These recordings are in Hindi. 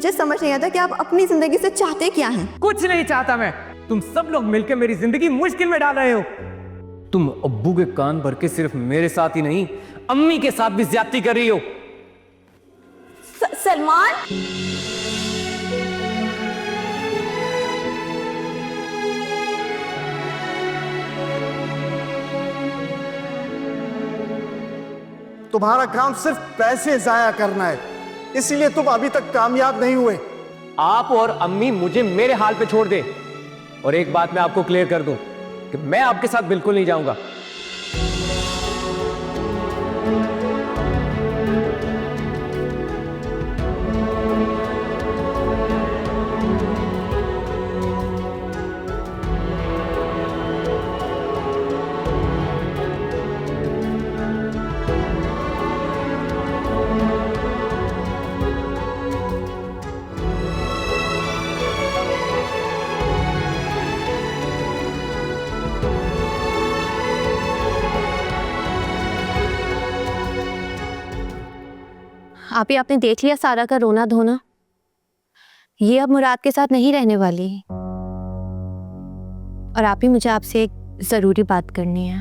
मुझे समझ नहीं आता कि आप अपनी जिंदगी से चाहते क्या हैं। कुछ नहीं चाहता मैं। तुम सब लोग मिलकर मेरी जिंदगी मुश्किल में डाल रहे हो। तुम अब्बू के कान भर के सिर्फ मेरे साथ ही नहीं, अम्मी के साथ भी ज्यादती कर रही हो। सलमान, तुम्हारा काम सिर्फ पैसे जाया करना है, इसीलिए तुम अभी तक कामयाब नहीं हुए। आप और अम्मी मुझे मेरे हाल पे छोड़ दे। और एक बात मैं आपको क्लियर कर दूं कि मैं आपके साथ बिल्कुल नहीं जाऊंगा। आप ही आपने देख लिया सारा का रोना धोना। ये अब मुराद के साथ नहीं रहने वाली। और आप ही मुझे आपसे एक जरूरी बात करनी है।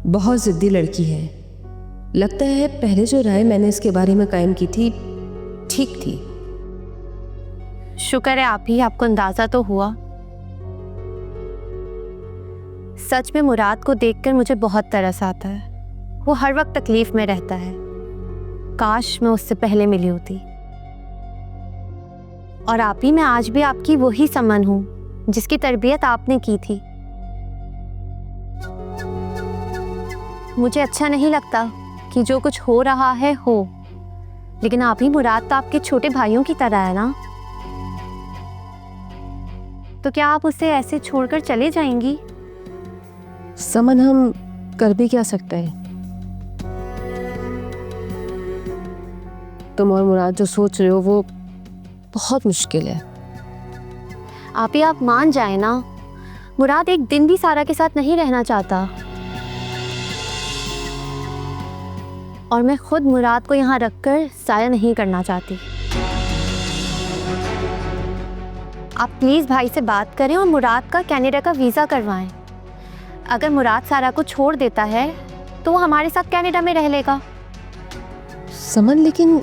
बहुत जिद्दी लड़की है। लगता है पहले जो राय मैंने इसके बारे में कायम की थी ठीक थी। शुक्र है आप ही, आपको अंदाजा तो हुआ। सच में मुराद को देखकर मुझे बहुत तरस आता है। वो हर वक्त तकलीफ में रहता है। काश मैं उससे पहले मिली होती। और आप ही, मैं आज भी आपकी वही समन हूं जिसकी तरबियत आपने की थी। मुझे अच्छा नहीं लगता कि जो कुछ हो रहा है हो, लेकिन आप ही मुराद तो आपके छोटे भाइयों की तरह है ना। तो क्या आप उसे ऐसे छोड़कर चले जाएंगी? समन, हम कर भी क्या सकते हैं। तुम और मुराद जो सोच रहे हो वो बहुत मुश्किल है। आप ही, आप मान जाए ना। मुराद एक दिन भी सारा के साथ नहीं रहना चाहता। और मैं खुद मुराद को यहाँ रखकर साया नहीं करना चाहती। आप प्लीज भाई से बात करें और मुराद का कनाडा का वीजा करवाएं। अगर मुराद सारा को छोड़ देता है तो वो हमारे साथ कनाडा में रह लेगा। समन, लेकिन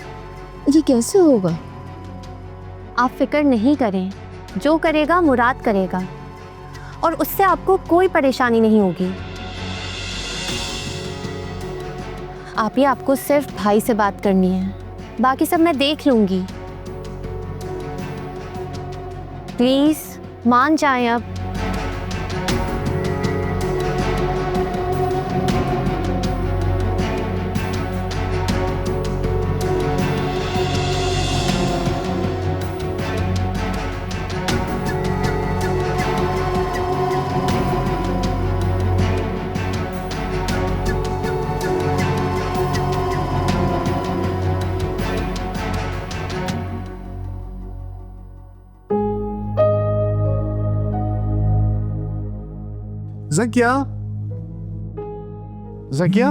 ये कैसे होगा? आप फिक्र नहीं करें, जो करेगा मुराद करेगा और उससे आपको कोई परेशानी नहीं होगी। आप ही, आपको सिर्फ भाई से बात करनी है, बाकी सब मैं देख लूंगी। प्लीज मान जाएं अब। ज़किया, ज़किया,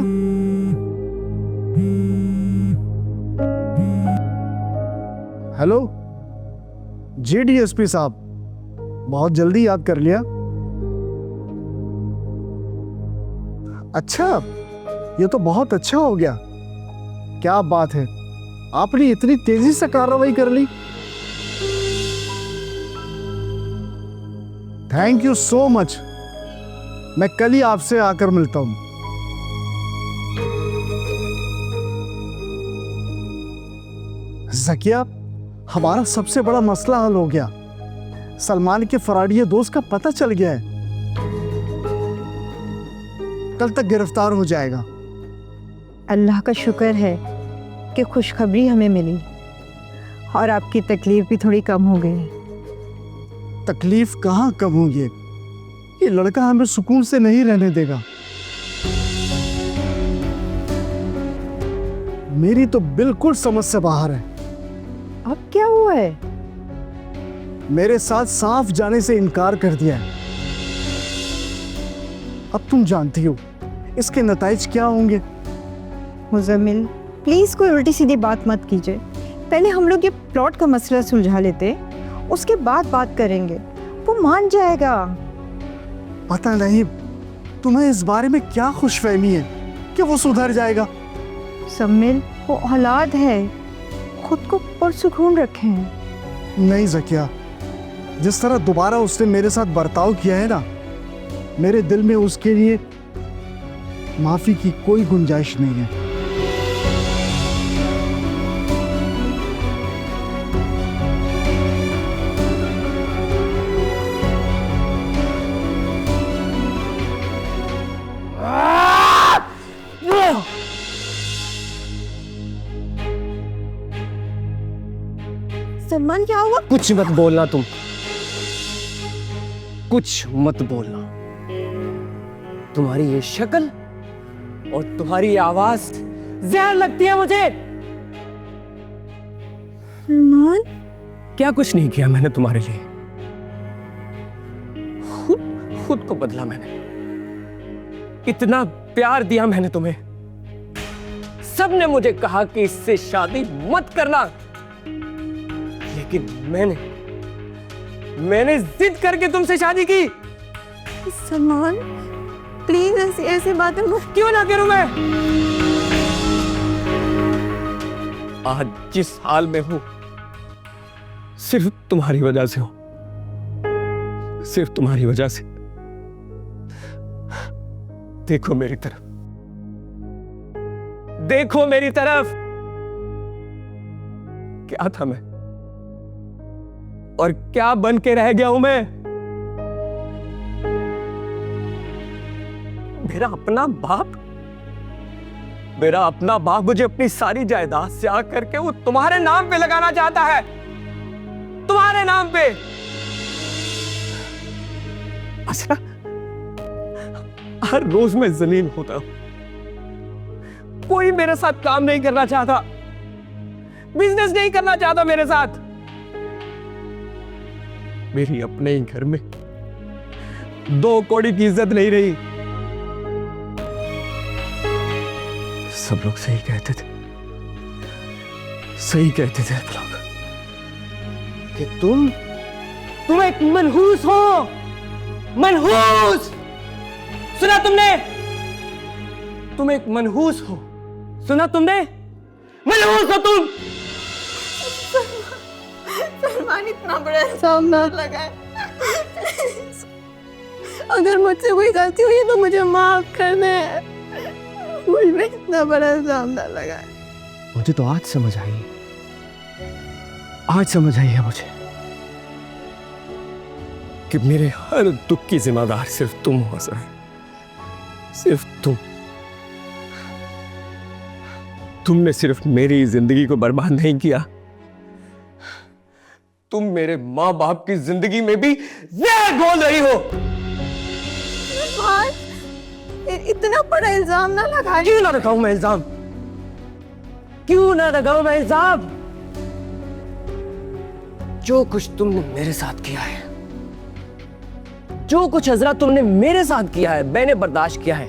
हेलो जी डीएसपी साहब, बहुत जल्दी याद कर लिया। अच्छा, ये तो बहुत अच्छा हो गया। क्या बात है, आपने इतनी तेजी से कार्रवाई कर ली। Thank you so much. मैं कल ही आपसे आकर मिलता हूं। ज़किया, हमारा सबसे बड़ा मसला हल हो गया। सलमान के फराडिया दोस्त का पता चल गया है। कल तक गिरफ्तार हो जाएगा। अल्लाह का शुक्र है कि खुशखबरी हमें मिली और आपकी तकलीफ भी थोड़ी कम हो गई। तकलीफ कहाँ कम होगी? ये लड़का हमें सुकून से नहीं रहने देगा। मेरी तो बिल्कुल समझ से बाहर है। अब क्या हुआ है? मेरे साथ साफ जाने से इनकार कर दिया है। अब तुम जानती हो इसके नताइज क्या होंगे। मुज़म्मिल, प्लीज कोई उल्टी सीधी बात मत कीजिए। पहले हम लोग ये प्लॉट का मसला सुलझा लेते, उसके बाद बात करेंगे। वो मान जाएगा। पता नहीं तुम्हें इस बारे में क्या खुशफहमी है कि वो सुधर जाएगा। सम्मिल, वो औलाद है, खुद को पुरसुकून रखें। नहीं ज़किया, जिस तरह दोबारा उसने मेरे साथ बर्ताव किया है ना, मेरे दिल में उसके लिए माफ़ी की कोई गुंजाइश नहीं है। सलमान क्या हुआ? कुछ मत बोलना तुम, कुछ मत बोलना। तुम्हारी ये शक्ल और तुम्हारी ये आवाज जहर लगती है मुझे। सलमान, क्या कुछ नहीं किया मैंने तुम्हारे लिए, खुद को बदला मैंने। इतना प्यार दिया मैंने तुम्हें, सबने मुझे कहा कि इससे शादी मत करना, लेकिन मैंने जिद करके तुमसे शादी की। सलमान प्लीज ऐसी बातें मत। क्यों ना करूं मैं? आज जिस हाल में हूं सिर्फ तुम्हारी वजह से हूं, सिर्फ तुम्हारी वजह से। देखो मेरी तरफ, देखो मेरी तरफ। क्या था मैं और क्या बन के रह गया हूं मैं? मेरा अपना बाप मुझे अपनी सारी जायदाद से आकर के वो तुम्हारे नाम पे लगाना चाहता है, तुम्हारे नाम पे। अच्छा, हर रोज मैं जलील होता हूं, कोई मेरे साथ काम नहीं करना चाहता, बिजनेस नहीं करना चाहता मेरे साथ। मेरी अपने ही घर में 2 कौड़ी की इज्जत नहीं रही। सब लोग सही कहते थे सब लोग कि तुम एक मनहूस हो, मनहूस। सुना तुमने? तुम एक मनहूस हो, सुना तुमने? मनहूस हो तुम। सलमान इतना बड़ा इल्जाम ना लगाए। अगर मुझसे कोई गलती हुई तो मुझे माफ कर दे। मुझ में इतना बड़ा इल्जाम ना लगाए। मुझे तो आज समझ आई है मुझे कि मेरे हर दुख की जिम्मेदार सिर्फ तुम हो सर, सिर्फ तुमने सिर्फ मेरी जिंदगी को बर्बाद नहीं किया, तुम मेरे माँ बाप की जिंदगी में भी जहर घोल रही हो। इतना बड़ा इल्जाम ना लगा। क्यों ना लगाऊं मैं इल्जाम? क्यों ना लगाऊं मैं इल्जाम? जो कुछ तुमने मेरे साथ किया है, जो कुछ हजरत तुमने मेरे साथ किया है, मैंने बर्दाश्त किया है,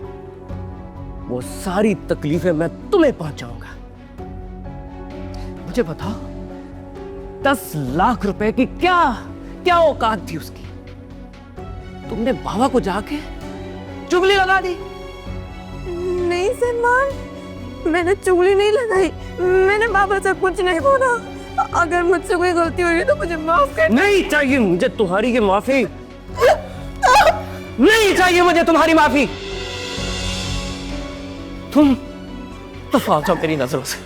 वो सारी तकलीफें मैं तुम्हें पहुंचाऊंगा। मुझे बताओ, 10 लाख रुपए की क्या औकात थी उसकी? तुमने बाबा को जाके चुगली लगा दी। नहीं सलमान, मैंने चुगली नहीं लगाई, मैंने बाबा से कुछ नहीं बोला। अगर मुझसे कोई गलती हुई तो मुझे माफ कर। नहीं चाहिए मुझे तुम्हारी ये माफी, नहीं चाहिए मुझे तुम्हारी माफी। तुम तो फालतू मेरी नजरों से।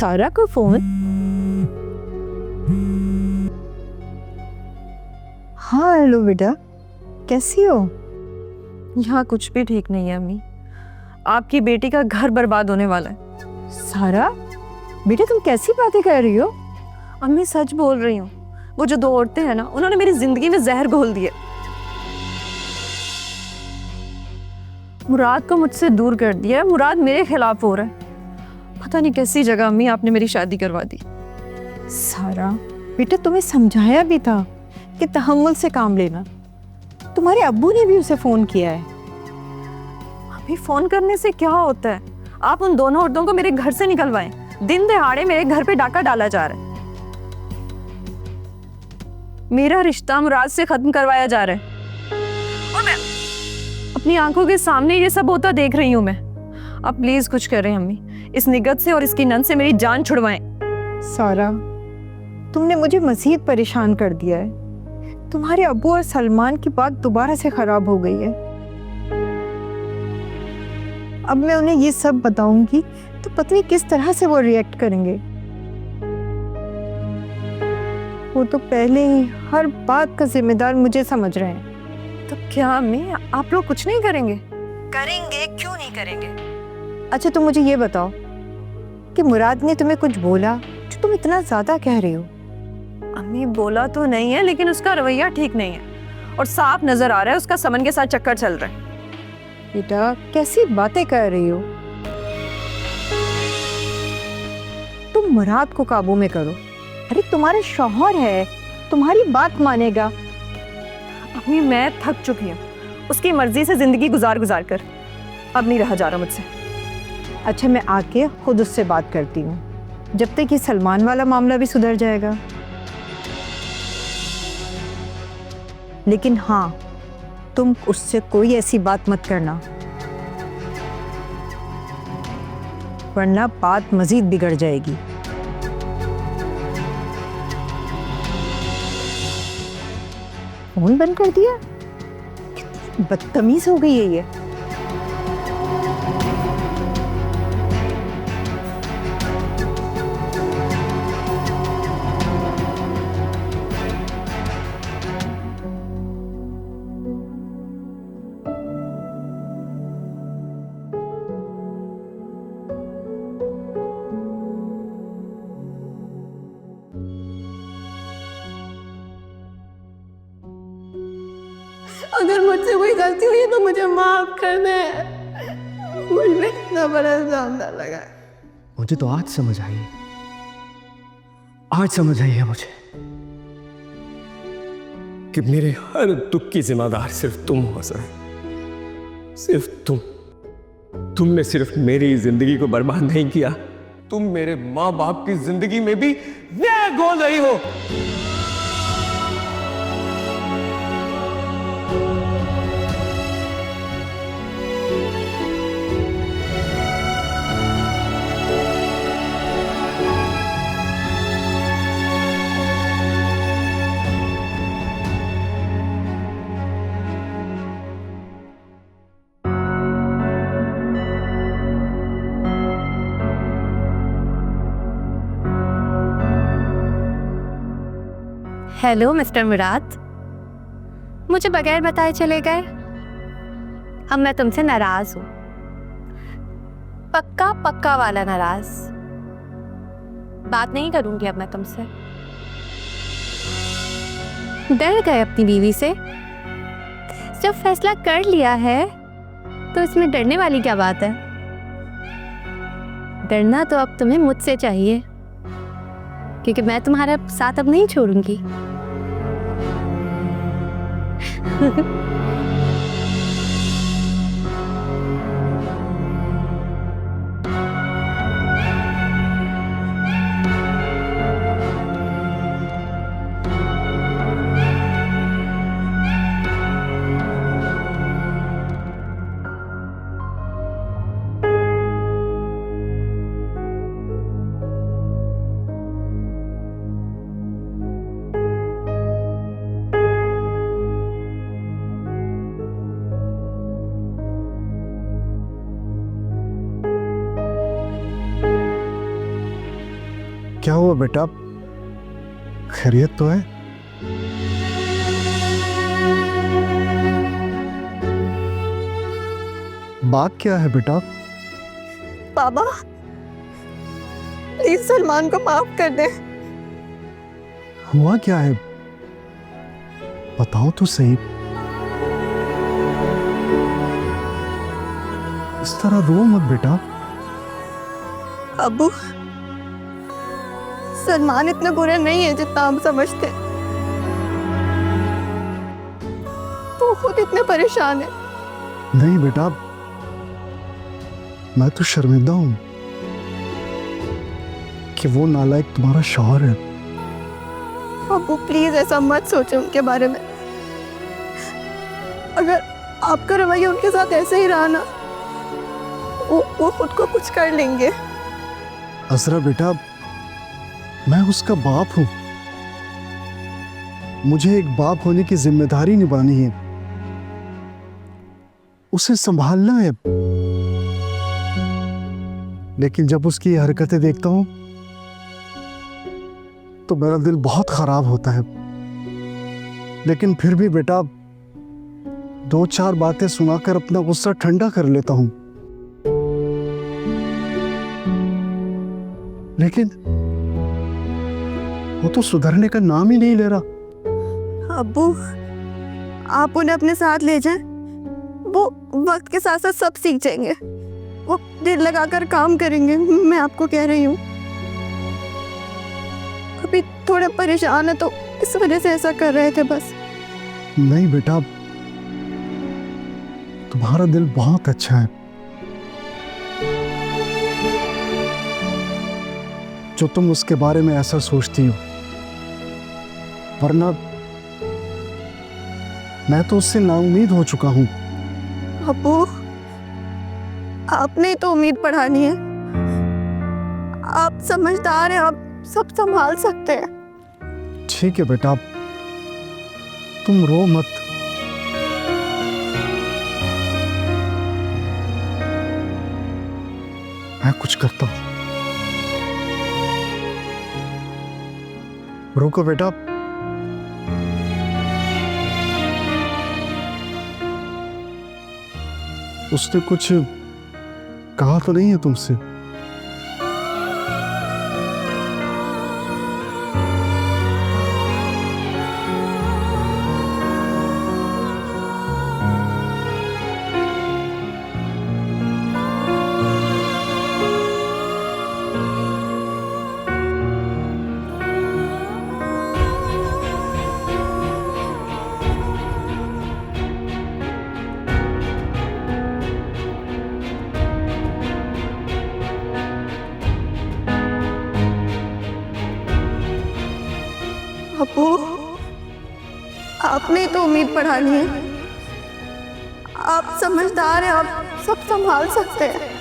सारा का फोन? हाँ हेलो बेटा, कैसी हो? यहाँ कुछ भी ठीक नहीं है अम्मी। आपकी बेटी का घर बर्बाद होने वाला है। सारा बेटा, तुम कैसी बातें कर रही हो? अम्मी सच बोल रही हूँ। वो जो 2 औरतें हैं ना, उन्होंने मेरी जिंदगी में जहर घोल दिए। मुराद को मुझसे दूर कर दिया है। मुराद मेरे खिलाफ हो रहा है। पता नहीं कैसी जगह अम्मी आपने मेरी शादी करवा दी। सारा बेटा, तुम्हें समझाया भी था कि तहम्मुल से काम लेना। तुम्हारे अब्बू ने भी उसे फोन किया है। अभी फोन करने से क्या होता है? आप उन दोनों औरतों को मेरे घर से निकलवाएं। दिन दहाड़े मेरे घर पे डाका डाला जा रहा है। मेरा रिश्ता मुराद से खत्म करवाया जा रहा है और मैं अपनी आंखों के सामने ये सब होता देख रही हूं मैं। अब प्लीज कुछ करें अम्मी। इस निगत से और इसकी नन से मेरी जान छुड़वाएं। सारा, तुमने मुझे मजीद परेशान कर दिया है। तुम्हारे अब्बू और सलमान की बात दोबारा से खराब हो गई है। अब मैं उन्हें ये सब बताऊंगी तो पता नहीं किस तरह से वो रिएक्ट करेंगे। वो तो पहले ही हर बात का जिम्मेदार मुझे समझ रहे हैं। तो क्या अम्मी, आप लोग कुछ नहीं करेंगे? करेंगे, क्यों नहीं करेंगे। अच्छा तुम मुझे ये बताओ कि मुराद ने तुम्हें कुछ बोला जो तुम इतना ज्यादा कह रही हो? अम्मी बोला तो नहीं है, लेकिन उसका रवैया ठीक नहीं है और साफ नजर आ रहा है उसका समन के साथ चक्कर चल रहा है। बेटा कैसी बातें कर रही हो? तुम मुराद को काबू में करो। अरे तुम्हारा शौहर है, तुम्हारी बात मानेगा। अम्मी मैं थक चुकी हूँ उसकी मर्जी से जिंदगी गुजार गुजार कर। अब नहीं रहा जा रहा मुझसे। अच्छा मैं आके खुद उससे बात करती हूँ, जब तक ये सलमान वाला मामला भी सुधर जाएगा। लेकिन हाँ, तुम उससे कोई ऐसी बात मत करना, वरना बात मजीद बिगड़ जाएगी। फोन बंद कर दिया? कितनी बदतमीज हो गई है ये। अगर मुझसे कोई गलती हुई है तो मुझे माफ कर दे। मुझे इतना बड़ा जानदार लगा। मुझे तो आज समझ आई है, आज समझ आई है मुझे कि मेरे हर दुख की जिम्मेदार सिर्फ तुम हो सर। सिर्फ तुमने सिर्फ मेरी जिंदगी को बर्बाद नहीं किया, तुम मेरे माँ बाप की जिंदगी में भी न्याय घोल रही हो। हेलो मिस्टर मुराद, मुझे बगैर बताए चले गए। अब मैं तुमसे नाराज हूँ, पक्का पक्का वाला नाराज। बात नहीं करूंगी अब मैं तुमसे। डर गए अपनी बीवी से? जब फैसला कर लिया है तो इसमें डरने वाली क्या बात है? डरना तो अब तुम्हें मुझसे चाहिए, क्योंकि मैं तुम्हारा साथ अब नहीं छोड़ूंगी। क्या हुआ बेटा, खैरियत तो है? बात क्या है बेटा? बाबा प्लीज सलमान को माफ कर दे। हुआ क्या है, बताओ तो सही। इस तरह रो मत बेटा। अबू सलमान इतना बुरा नहीं है जितना आप समझते। वो खुद इतने परेशान है। नहीं बेटा, मैं तो शर्मिंदा हूं कि वो नालायक तुम्हारा शौहर है। अबू प्लीज ऐसा मत सोचो उनके बारे में। अगर आपका रवैया उनके साथ ऐसे ही रहा ना, वो खुद को कुछ कर लेंगे। असरा बेटा, मैं उसका बाप हूं, मुझे एक बाप होने की जिम्मेदारी निभानी है, उसे संभालना है। लेकिन जब उसकी ये हरकतें देखता हूं तो मेरा दिल बहुत खराब होता है। लेकिन फिर भी बेटा, दो चार बातें सुनाकर अपना गुस्सा ठंडा कर लेता हूं। लेकिन वो तो सुधरने का नाम ही नहीं ले रहा। अब्बू आप उन्हें अपने साथ ले जाएं, वो वक्त के साथ साथ सब सीख जाएंगे। वो दिल लगाकर काम करेंगे, मैं आपको कह रही हूँ। अभी थोड़े परेशान है तो इस वजह से ऐसा कर रहे थे बस। नहीं बेटा, तुम्हारा दिल बहुत अच्छा है। जो तुम उसके बारे में ऐसा सोचती हो, वरना मैं तो उससे नाउम्मीद हो चुका हूं। अब्बू आपने तो उम्मीद बढ़ानी है। आप समझदार हैं, आप सब संभाल सकते हैं। ठीक है बेटा, तुम रो मत। मैं कुछ करता हूं। रुको बेटा, उसने कुछ कहा तो नहीं है तुमसे? अब्बू आपने तो उम्मीद बढ़ानी है। आप समझदार हैं, आप सब संभाल सकते हैं।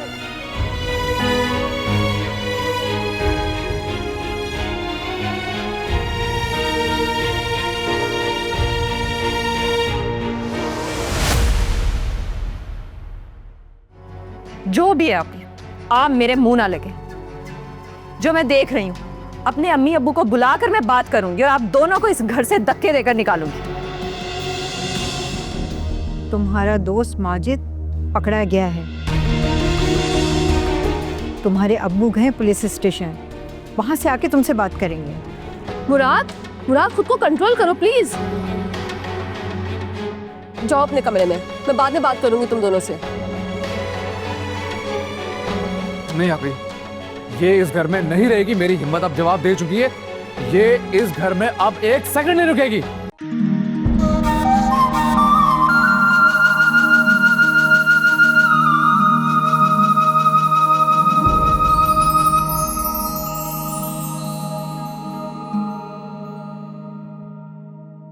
जो भी है आप मेरे मुंह ना लगे। जो मैं देख रही हूँ, अपने अम्मी अब्बू को बुलाकर मैं बात करूंगी और आप दोनों को इस घर से धक्के देकर निकालूंगी। तुम्हारा दोस्त माजिद पकड़ा गया है। तुम्हारे अब्बू गए पुलिस स्टेशन, वहां से आके तुमसे बात करेंगे। मुराद, खुद को कंट्रोल करो प्लीज। जाओ अपने कमरे में, मैं बाद में बात करूंगी तुम दोनों से। नहीं आप ये इस घर में नहीं रहेगी। मेरी हिम्मत अब जवाब दे चुकी है। ये इस घर में अब एक सेकंड नहीं रुकेगी।